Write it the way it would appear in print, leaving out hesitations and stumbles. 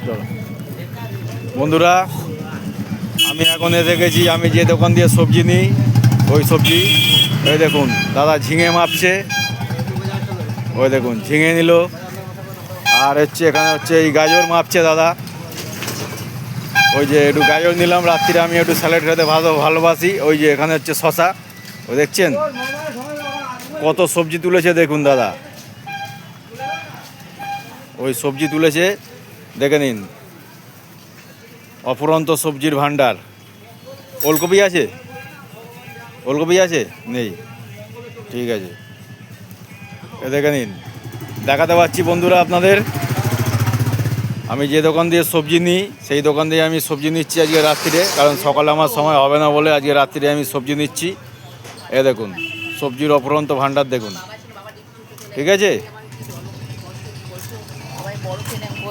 চলো বন্ধুরা, আমি এখন এসে গেছি, আমি যে দোকান দিয়ে সবজি নিই ওই সবজি। ওই দেখুন দাদা ঝিঙে মাপছে, ওই দেখুন ঝিঙে নিল। আর হচ্ছে এখানে হচ্ছে এই গাজর মাপছে দাদা। ওই যে একটু গাজর নিলাম, রাত্রিরে আমি একটু স্যালাড খেতে ভালোবাসি। ওই যে এখানে হচ্ছে শশা, ও দেখছেন কত সবজি তুলেছে দেখুন দাদা। ওই সবজি তুলেছে, দেখে নিন, অফুরন্ত সবজির ভাণ্ডার। ওলকপি আছে? ওলকপি আছে? নেই, ঠিক আছে। এ দেখে নিন, দেখাতে পাচ্ছি বন্ধুরা আপনাদের, আমি যে দোকান দিয়ে সবজি নিই সেই দোকান দিয়ে আমি সবজি নিচ্ছি আজকে রাত্রিরে, কারণ সকালে আমার সময় হবে না বলে আজকে রাত্রিরে আমি সবজি নিচ্ছি। এ দেখুন সবজির অফুরন্ত ভাণ্ডার দেখুন, ঠিক আছে।